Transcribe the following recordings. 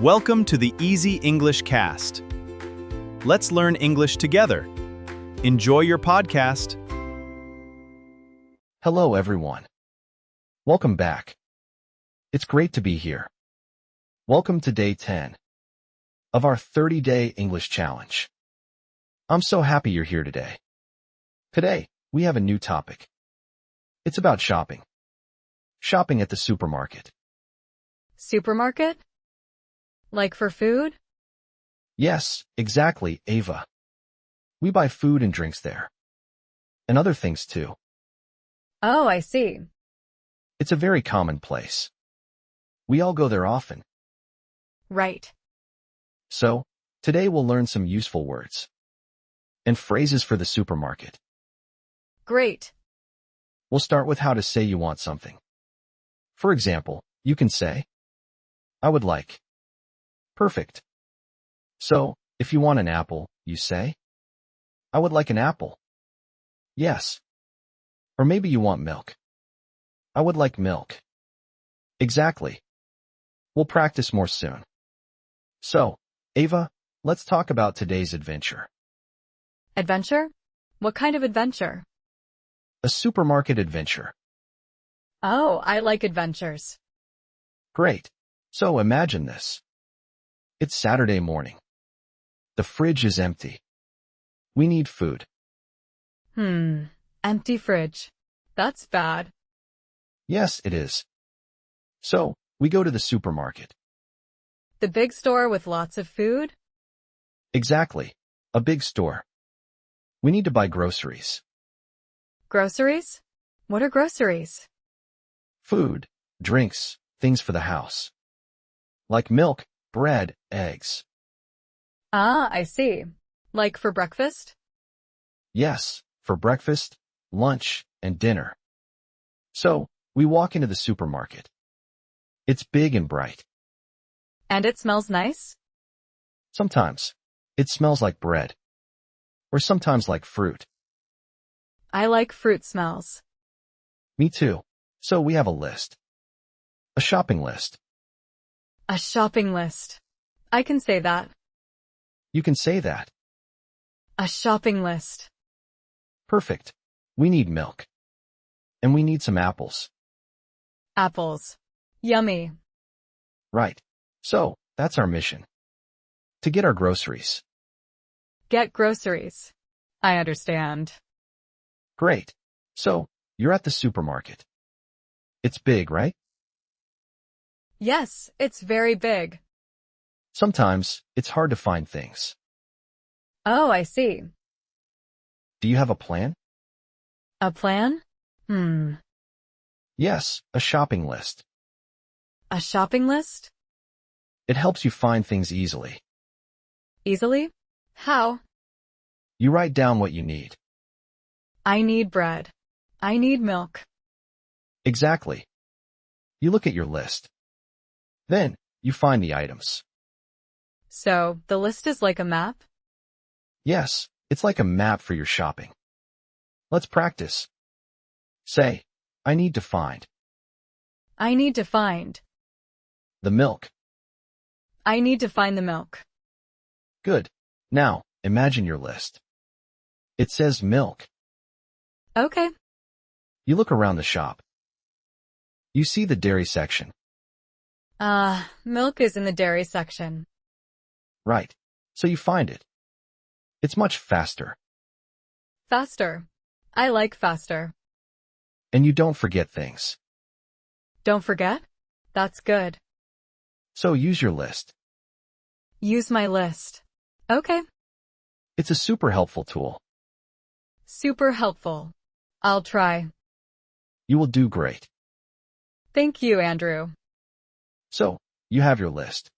Welcome to the Easy English Cast. Let's learn English together. Enjoy your podcast. Hello, everyone. Welcome back. It's great to be here. Welcome to day 10 of our 30-day English challenge. I'm so happy you're here today. Today, we have a new topic. It's about shopping. Shopping at the supermarket. Supermarket? Like for food? Yes, exactly, Ava. We buy food and drinks there. And other things too. Oh, I see. It's a very common place. We all go there often. Right. So, today we'll learn some useful words and phrases for the supermarket. Great. We'll start with how to say you want something. For example, you can say, I would like. Perfect. So, if you want an apple, you say, I would like an apple. Yes. Or maybe you want milk. I would like milk. Exactly. We'll practice more soon. So, Ava, let's talk about today's adventure. Adventure? What kind of adventure? A supermarket adventure. Oh, I like adventures. Great. So imagine this. It's Saturday morning. The fridge is empty. We need food. Empty fridge. That's bad. Yes, it is. So, we go to the supermarket. The big store with lots of food? Exactly. A big store. We need to buy groceries. Groceries? What are groceries? Food, drinks, things for the house. Like milk, bread, eggs. Ah, I see. Like for breakfast? Yes, for breakfast, lunch, and dinner. So, we walk into the supermarket. It's big and bright. And it smells nice? Sometimes, it smells like bread. Or sometimes like fruit. I like fruit smells. Me too. So we have a list. A shopping list. A shopping list. I can say that. You can say that. A shopping list. Perfect. We need milk. And we need some apples. Apples. Yummy. Right. So, that's our mission. To get our groceries. Get groceries. I understand. Great. So, you're at the supermarket. It's big, right? Yes, it's very big. Sometimes, it's hard to find things. Oh, I see. Do you have a plan? A plan? Yes, a shopping list. A shopping list? It helps you find things easily. Easily? How? You write down what you need. I need bread. I need milk. Exactly. You look at your list. Then, you find the items. So, the list is like a map? Yes, it's like a map for your shopping. Let's practice. Say, I need to find. I need to find. The milk. I need to find the milk. Good. Now, imagine your list. It says milk. Okay. You look around the shop. You see the dairy section. Milk is in the dairy section. Right. So you find it. It's much faster. Faster. I like faster. And you don't forget things. Don't forget? That's good. So use your list. Use my list. Okay. It's a super helpful tool. Super helpful. I'll try. You will do great. Thank you, Andrew. So, you have your list.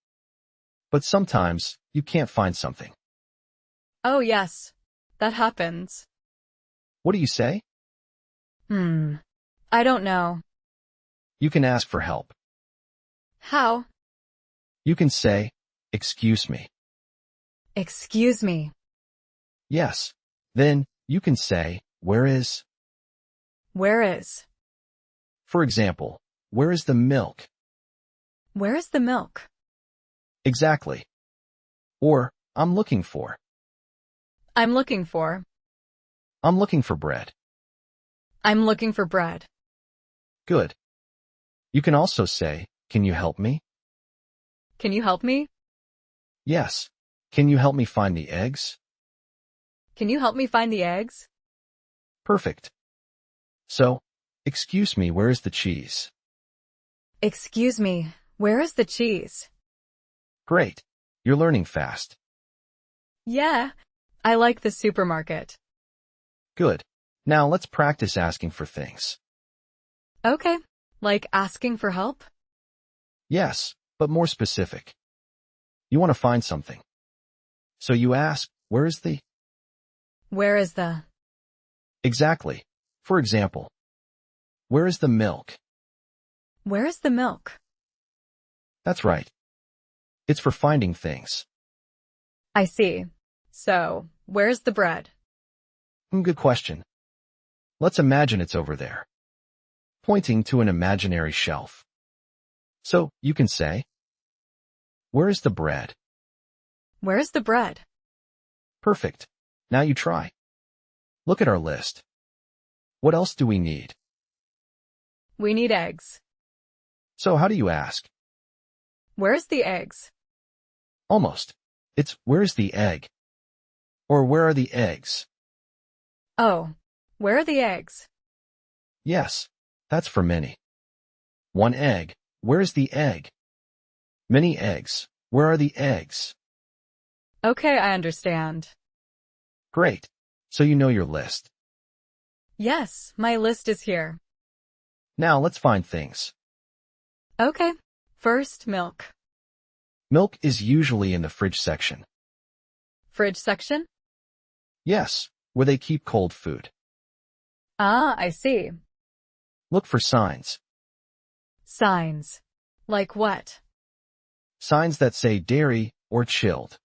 But sometimes, you can't find something. Oh, yes. That happens. What do you say? I don't know. You can ask for help. How? You can say, excuse me. Excuse me. Yes. Then, you can say, where is? Where is? For example, where is the milk? Where is the milk? Exactly. Or, I'm looking for. I'm looking for. I'm looking for bread. I'm looking for bread. Good. You can also say, can you help me? Can you help me? Yes. Can you help me find the eggs? Can you help me find the eggs? Perfect. So, excuse me, where is the cheese? Excuse me, where is the cheese? Great. You're learning fast. Yeah, I like the supermarket. Good. Now let's practice asking for things. Okay, like asking for help? Yes, but more specific. You want to find something. So you ask, where is the? Where is the? Exactly. For example, where is the milk? Where is the milk? That's right. It's for finding things. I see. So, where's the bread? Good question. Let's imagine it's over there, pointing to an imaginary shelf. So you can say, where is the bread? Where's the bread? Perfect. Now you try. Look at our list. What else do we need? We need eggs. So how do you ask? Where's the eggs? Almost. It's where's the egg? Or where are the eggs? Oh, where are the eggs? Yes, that's for many. One egg. Where's the egg? Many eggs. Where are the eggs? Okay, I understand. Great. So you know your list. Yes, my list is here. Now let's find things. Okay, first milk. Milk is usually in the fridge section. Fridge section? Yes, where they keep cold food. Ah, I see. Look for signs. Signs. Like what? Signs that say dairy or chilled.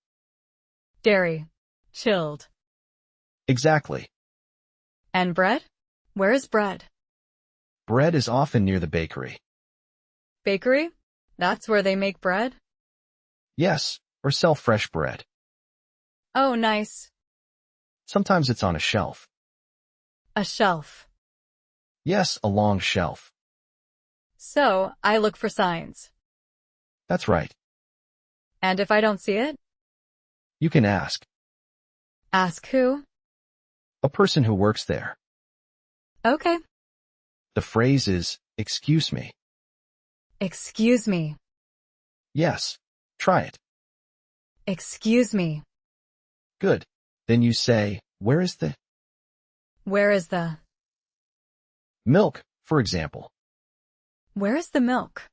Dairy. Chilled. Exactly. And bread? Where is bread? Bread is often near the bakery. Bakery? That's where they make bread? Yes, or sell fresh bread. Oh, nice. Sometimes it's on a shelf. A shelf. Yes, a long shelf. So, I look for signs. That's right. And if I don't see it? You can ask. Ask who? A person who works there. Okay. The phrase is, excuse me. Excuse me. Yes. Try it. Excuse me. Good. Then you say, where is the Where is the? milk, for example? Where is the milk?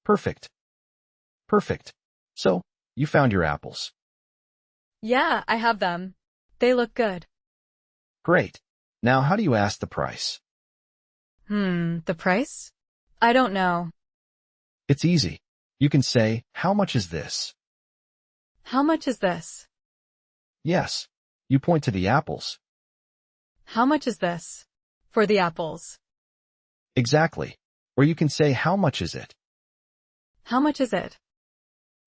Perfect. Perfect. So, you found your apples. Yeah, I have them. They look good. Great. Now how do you ask the price? The price? I don't know. It's easy. You can say, how much is this? How much is this? Yes. You point to the apples. How much is this? For the apples. Exactly. Or you can say, how much is it? How much is it?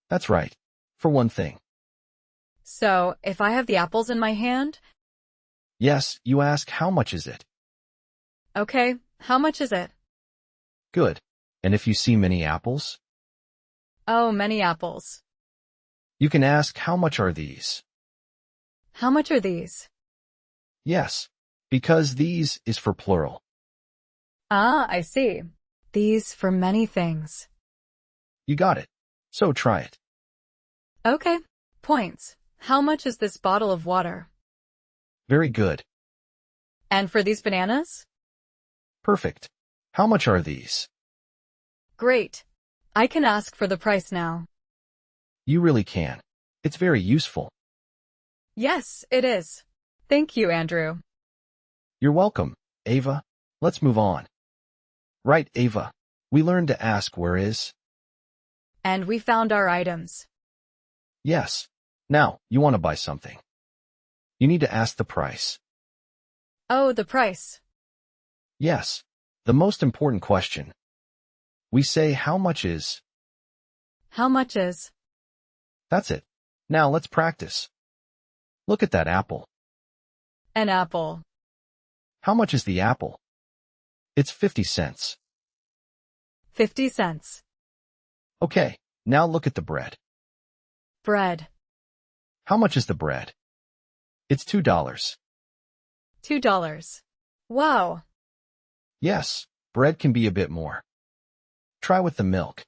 That's right. For one thing. So, if I have the apples in my hand, Yes, you ask, how much is it? okay, how much is it? Good. And if you see many apples? Oh, many apples. You can ask, how much are these? How much are these? Yes. Because these is for plural. Ah, I see. These for many things. You got it. So try it. Okay. Points. How much is this bottle of water? Very good. And for these bananas? Perfect. How much are these? Great. I can ask for the price now. You really can. It's very useful. Yes, it is. Thank you, Andrew. You're welcome, Ava. Let's move on. Right, Ava. We learned to ask where is. And we found our items. Yes. Now, you want to buy something. You need to ask the price. Oh, the price. Yes. The most important question. We say how much is. How much is? That's it. Now let's practice. Look at that apple. An apple. How much is the apple? It's 50 cents. 50 cents. Okay, now look at the bread. Bread. How much is the bread? It's $2. $2. Wow. Yes, bread can be a bit more. Try with the milk.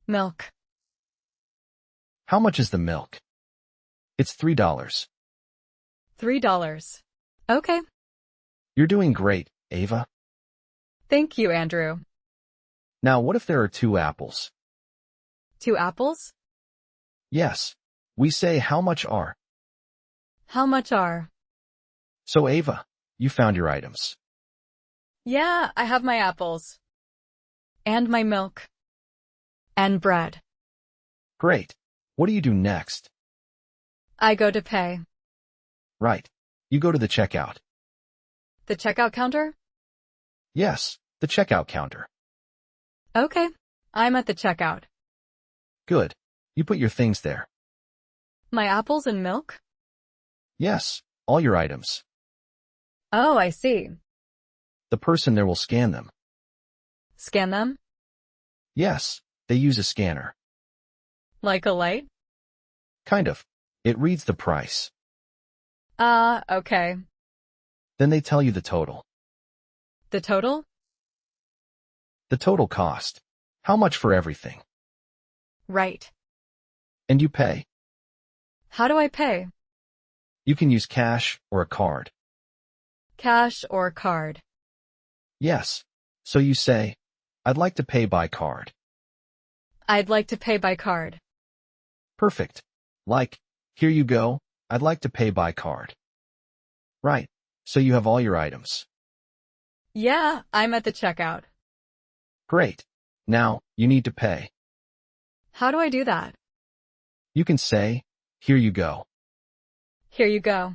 Milk. How much is the milk? It's $3. $3. Okay. You're doing great, Ava. Thank you, Andrew. Now what if there are 2 apples? 2 apples? Yes. We say how much are. How much are? So Ava, you found your items. Yeah, I have my apples. And my milk. And bread. Great. What do you do next? I go to pay. Right. You go to the checkout. The checkout counter? Yes, the checkout counter. Okay. I'm at the checkout. Good. You put your things there. My apples and milk? Yes, all your items. Oh, I see. The person there will scan them. Scan them? Yes, they use a scanner. Like a light? Kind of. It reads the price. Okay. Then they tell you the total. The total? The total cost. How much for everything? Right. And you pay. How do I pay? You can use cash or a card. Cash or card? Yes. So you say, I'd like to pay by card. I'd like to pay by card. Perfect. Like, here you go, I'd like to pay by card. Right. So you have all your items. Yeah, I'm at the checkout. Great. Now, you need to pay. How do I do that? You can say, here you go. Here you go.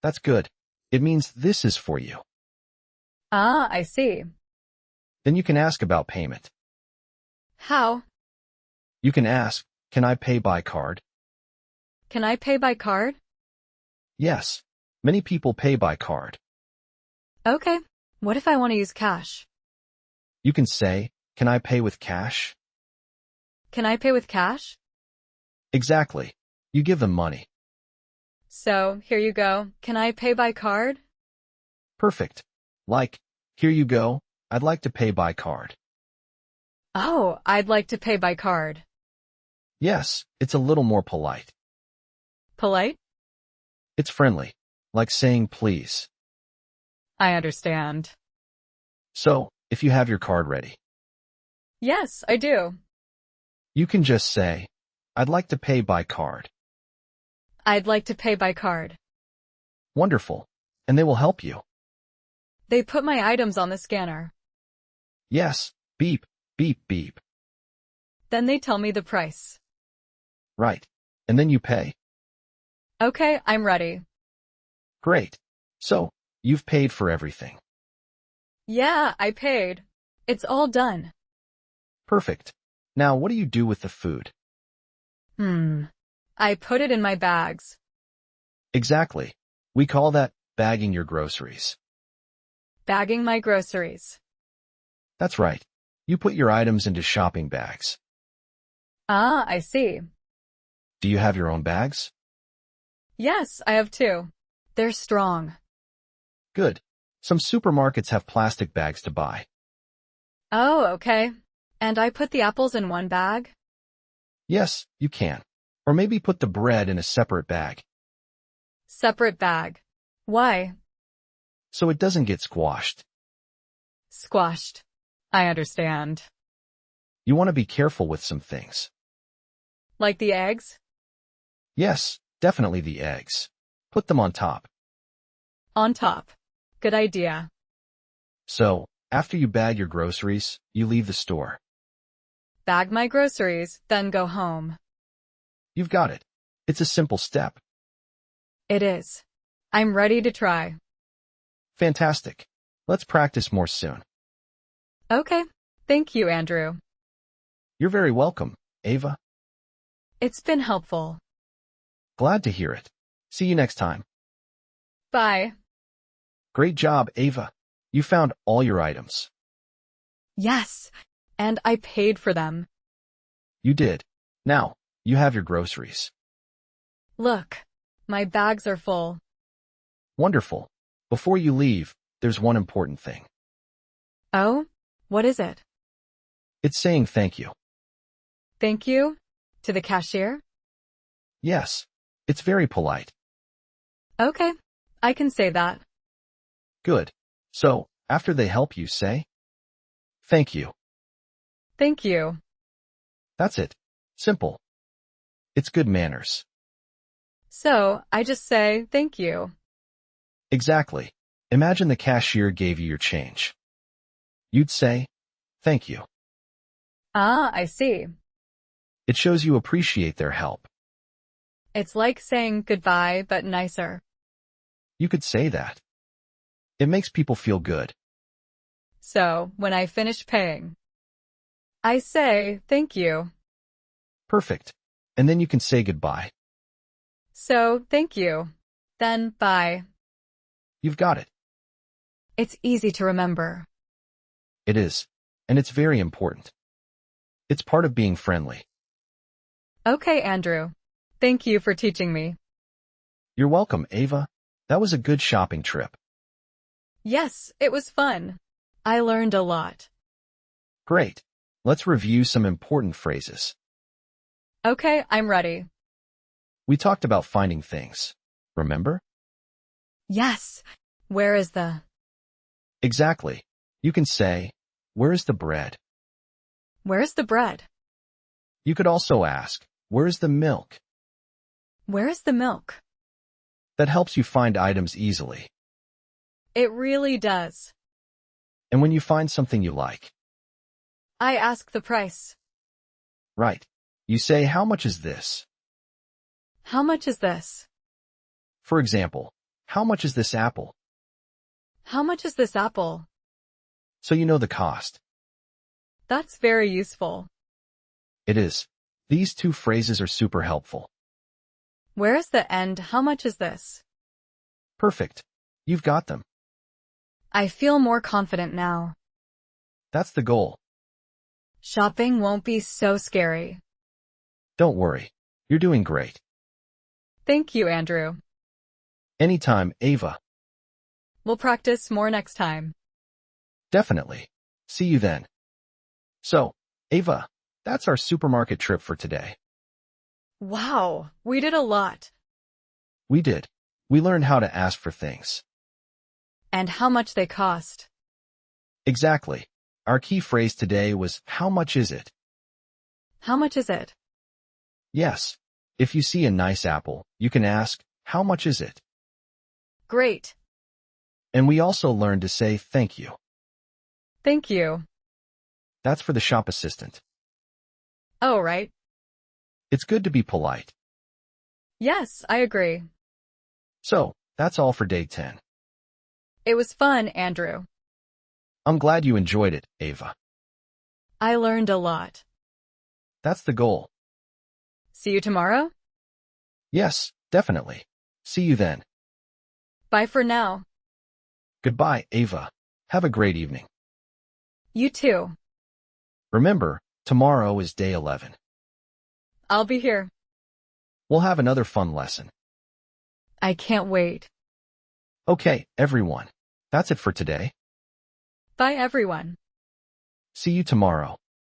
That's good. It means this is for you. I see. Then you can ask about payment. How? You can ask, can I pay by card? Can I pay by card? Yes. Many people pay by card. Okay. What if I want to use cash? You can say, can I pay with cash? Can I pay with cash? Exactly. You give them money. So, here you go. Can I pay by card? Perfect. Like, here you go, I'd like to pay by card. Oh, I'd like to pay by card. Yes, it's a little more polite. Polite? It's friendly. Like saying please. I understand. So, if you have your card ready, Yes, I do. you can just say, I'd like to pay by card. I'd like to pay by card. Wonderful. And they will help you. They put my items on the scanner. Yes, beep, beep, beep. Then they tell me the price. Right. And then you pay. Okay, I'm ready. Great. So, you've paid for everything. Yeah, I paid. It's all done. Perfect. Now what do you do with the food? I put it in my bags. Exactly. We call that bagging your groceries. Bagging my groceries. That's right. You put your items into shopping bags. I see. Do you have your own bags? Yes, I have 2. They're strong. Good. Some supermarkets have plastic bags to buy. Oh, okay. And I put the apples in one bag? Yes, you can. Or maybe put the bread in a separate bag, Separate bag. Why? so it doesn't get squashed. Squashed. I understand. You want to be careful with some things. Like the eggs? Yes, definitely the eggs. Put them on top. On top. Good idea. So, after you bag your groceries, you leave the store. Bag my groceries, then go home. You've got it. It's a simple step. It is. I'm ready to try. Fantastic. Let's practice more soon. Okay. Thank you, Andrew. You're very welcome, Ava. It's been helpful. Glad to hear it. See you next time. Bye. Great job, Ava. You found all your items. Yes, and I paid for them. You did. Now, you have your groceries. Look, my bags are full. Wonderful. Before you leave, there's one important thing. Oh, what is it? It's saying thank you. Thank you? To the cashier? Yes, it's very polite. Okay, I can say that. Good. So, after they help you, say, thank you. Thank you. That's it. Simple. It's good manners. So, I just say thank you. Exactly. Imagine the cashier gave you your change. You'd say, thank you. Ah, I see. It shows you appreciate their help. It's like saying goodbye, but nicer. You could say that. It makes people feel good. So, when I finish paying, I say thank you. Perfect. And then you can say goodbye. So, thank you. Then, bye. You've got it. It's easy to remember. It is. And it's very important. It's part of being friendly. Okay, Andrew. Thank you for teaching me. You're welcome, Ava. That was a good shopping trip. Yes, it was fun. I learned a lot. Great. Let's review some important phrases. Okay, I'm ready. We talked about finding things. Remember? Yes. Where is the... Exactly. You can say, where is the bread? Where's the bread? You could also ask, where is the milk? Where is the milk? That helps you find items easily. It really does. And when you find something you like. I ask the price. Right. You say, how much is this? How much is this? For example, how much is this apple? How much is this apple? So you know the cost. That's very useful. It is. These two phrases are super helpful. Where is the end? How much is this? Perfect. You've got them. I feel more confident now. That's the goal. Shopping won't be so scary. Don't worry. You're doing great. Thank you, Andrew. Anytime, Ava. We'll practice more next time. Definitely. See you then. So, Ava, that's our supermarket trip for today. Wow, we did a lot. We did. We learned how to ask for things. And how much they cost. Exactly. Our key phrase today was, how much is it? How much is it? Yes. If you see a nice apple, you can ask, how much is it? Great. And we also learned to say thank you. Thank you. That's for the shop assistant. Oh, right. It's good to be polite. Yes, I agree. So, that's all for day 10. It was fun, Andrew. I'm glad you enjoyed it, Ava. I learned a lot. That's the goal. See you tomorrow? Yes, definitely. See you then. Bye for now. Goodbye, Ava. Have a great evening. You too. Remember, tomorrow is day 11. I'll be here. We'll have another fun lesson. I can't wait. Okay, everyone. That's it for today. Bye, everyone. See you tomorrow.